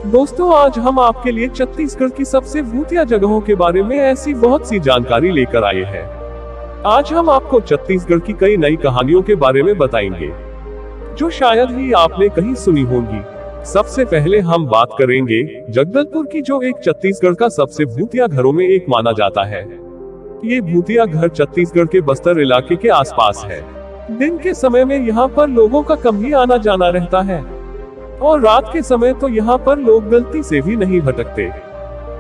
दोस्तों आज हम आपके लिए छत्तीसगढ़ की सबसे भूतिया जगहों के बारे में ऐसी बहुत सी जानकारी लेकर आए हैं। आज हम आपको छत्तीसगढ़ की कई नई कहानियों के बारे में बताएंगे जो शायद ही आपने कहीं सुनी होंगी। सबसे पहले हम बात करेंगे जगदलपुर की, जो एक छत्तीसगढ़ का सबसे भूतिया घरों में एक माना जाता है। ये भूतिया घर छत्तीसगढ़ के बस्तर इलाके के आसपास है। दिन के समय में यहाँ पर लोगों का कम ही आना जाना रहता है और रात के समय तो यहाँ पर लोग गलती से भी नहीं भटकते।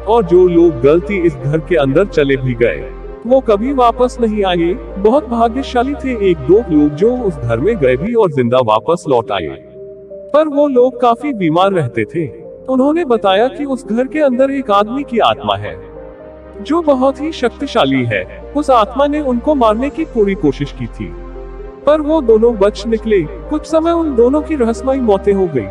और जो लोग गलती इस घर के अंदर चले भी गए वो कभी वापस नहीं आए। बहुत भाग्यशाली थे एक दो लोग जो उस घर में गए भी और जिंदा वापस लौट आए, पर वो लोग काफी बीमार रहते थे। उन्होंने बताया कि उस घर के अंदर एक आदमी की आत्मा है जो बहुत ही शक्तिशाली है। उस आत्मा ने उनको मारने की पूरी कोशिश की थी, पर वो दोनों बच निकले। कुछ समय उन दोनों की रहस्यमयी मौतें हो गई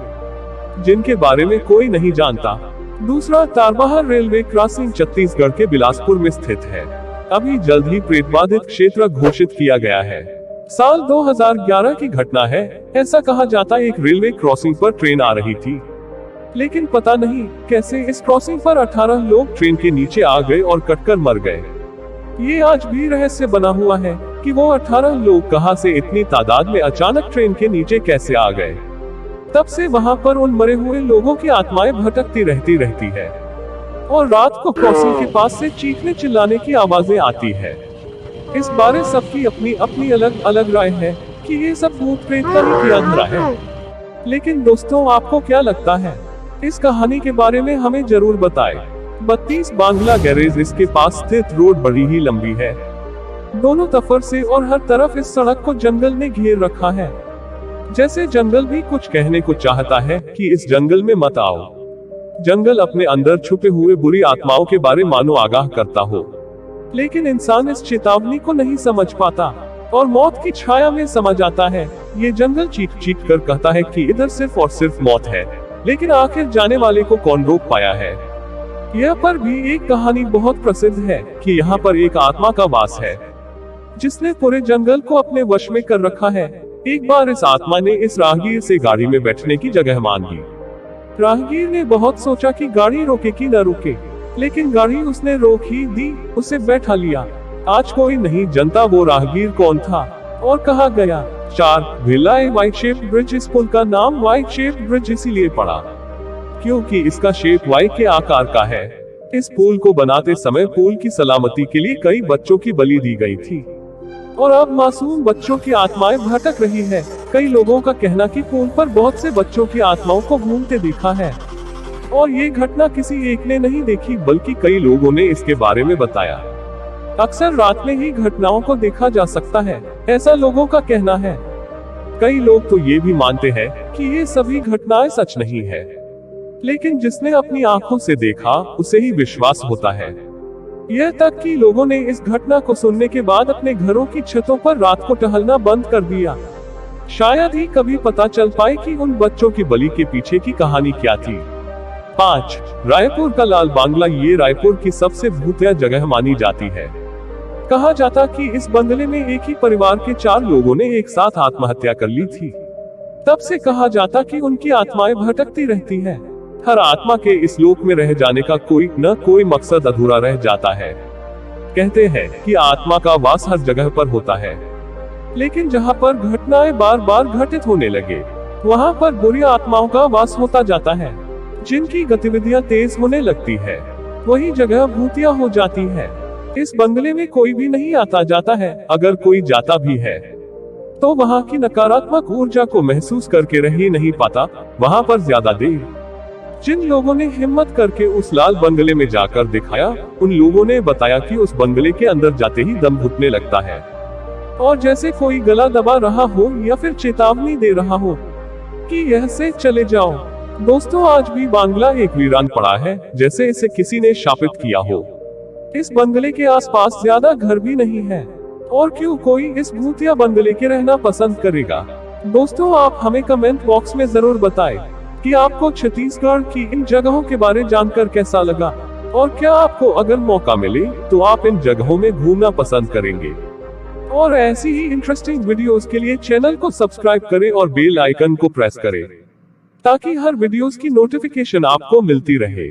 जिनके बारे में कोई नहीं जानता। दूसरा, तारबहार रेलवे क्रॉसिंग छत्तीसगढ़ के बिलासपुर में स्थित है। अभी जल्द ही प्रेतबाधित क्षेत्र घोषित किया गया है। साल 2011 की घटना है। ऐसा कहा जाता एक रेलवे क्रॉसिंग पर ट्रेन आ रही थी, लेकिन पता नहीं कैसे इस क्रॉसिंग पर 18 लोग ट्रेन के नीचे आ गए और कटकर मर गए। ये आज भी रहस्य बना हुआ है कि वो 18 लोग कहां से इतनी तादाद में अचानक ट्रेन के नीचे कैसे आ गए। तब से वहां पर उन मरे हुए लोगों की आत्माएं भटकती रहती है और रात को क्रॉसिंग के पास से चीखने चिल्लाने की आवाजें आती है। इस बारे सबकी अपनी अपनी अलग अलग राय है कि ये सब भूत प्रेत का ही किया धरा है। लेकिन दोस्तों आपको क्या लगता है? इस कहानी के बारे में हमें जरूर बताएं। 32 बांग्ला गैरेज इसके पास स्थित रोड बड़ी ही लंबी है। दोनों तरफ से और हर तरफ इस सड़क को जंगल ने घेर रखा है। जैसे जंगल भी कुछ कहने को चाहता है कि इस जंगल में मत आओ। जंगल अपने अंदर छुपे हुए बुरी आत्माओं के बारे मानो आगाह करता हो, लेकिन इंसान इस चेतावनी को नहीं समझ पाता और मौत की छाया में समा जाता है। ये जंगल चीख चीख कर कहता है कि इधर सिर्फ और सिर्फ मौत है, लेकिन आखिर जाने वाले को कौन रोक पाया है। यह पर भी एक कहानी बहुत प्रसिद्ध है कि यहाँ पर एक आत्मा का वास है जिसने पूरे जंगल को अपने वश में कर रखा है। एक बार इस आत्मा ने इस राहगीर से गाड़ी में बैठने की जगह मांगी। राहगीर ने बहुत सोचा कि गाड़ी रोके कि न रोके, लेकिन गाड़ी उसने रोक ही दी, उसे बैठा लिया। आज कोई नहीं जानता वो राहगीर कौन था और कहाँ गया। 4 भिलाई व्हाइट शेप ब्रिज। इस पुल का नाम व्हाइट शेप ब्रिज इसीलिए पड़ा क्योंकि इसका शेप वाई के आकार का है। इस पुल को बनाते समय पुल की सलामती के लिए कई बच्चों की बलि दी गई थी और अब मासूम बच्चों की आत्माएं भटक रही है। कई लोगों का कहना कि पुल पर बहुत से बच्चों की आत्माओं को घूमते देखा है और ये घटना किसी एक ने नहीं देखी बल्कि कई लोगों ने इसके बारे में बताया। अक्सर रात में ही घटनाओं को देखा जा सकता है, ऐसा लोगों का कहना है। कई लोग तो ये भी मानते हैं कि ये सभी घटनाएं सच नहीं है, लेकिन जिसने अपनी आंखों से देखा उसे ही विश्वास होता है। यह तक कि लोगों ने इस घटना को सुनने के बाद अपने घरों की छतों पर रात को टहलना बंद कर दिया। शायद ही कभी पता चल पाए कि उन बच्चों की बलि के पीछे की कहानी क्या थी। 5 रायपुर का लाल बांग्ला। ये रायपुर की सबसे भूतिया जगह मानी जाती है। कहा जाता कि इस बंगले में एक ही परिवार के 4 लोगों ने एक साथ आत्महत्या कर ली थी। तब से कहा जाता कि उनकी आत्माएं भटकती रहती है। हर आत्मा के इस लोक में रह जाने का कोई न कोई मकसद अधूरा रह जाता है। कहते हैं कि आत्मा का वास हर जगह पर होता है, लेकिन जहाँ पर घटनाएं बार बार घटित होने लगे वहाँ पर बुरी आत्माओं का वास होता जाता है। जिनकी गतिविधियाँ तेज होने लगती है वही जगह भूतिया हो जाती है। इस बंगले में कोई भी नहीं आता जाता है। अगर कोई जाता भी है तो वहाँ की नकारात्मक ऊर्जा को महसूस करके रह ही नहीं पाता वहाँ पर ज्यादा देर। जिन लोगों ने हिम्मत करके उस लाल बंगले में जाकर दिखाया, उन लोगों ने बताया कि उस बंगले के अंदर जाते ही दम घुटने लगता है और जैसे कोई गला दबा रहा हो या फिर चेतावनी दे रहा हो कि यह से चले जाओ। दोस्तों आज भी बांग्ला एक वीरान पड़ा है, जैसे इसे किसी ने शापित किया हो। इस बंगले के आसपास ज्यादा घर भी नहीं है और क्यों कोई इस भूतिया बंगले के रहना पसंद करेगा। दोस्तों आप हमें कमेंट बॉक्स में जरूर बताएं कि आपको छत्तीसगढ़ की इन जगहों के बारे जानकर कैसा लगा और क्या आपको अगर मौका मिले तो आप इन जगहों में घूमना पसंद करेंगे। और ऐसी ही इंटरेस्टिंग वीडियोस के लिए चैनल को सब्सक्राइब करें और बेल आइकन को प्रेस करें। ताकि हर वीडियोस की नोटिफिकेशन आपको मिलती रहे।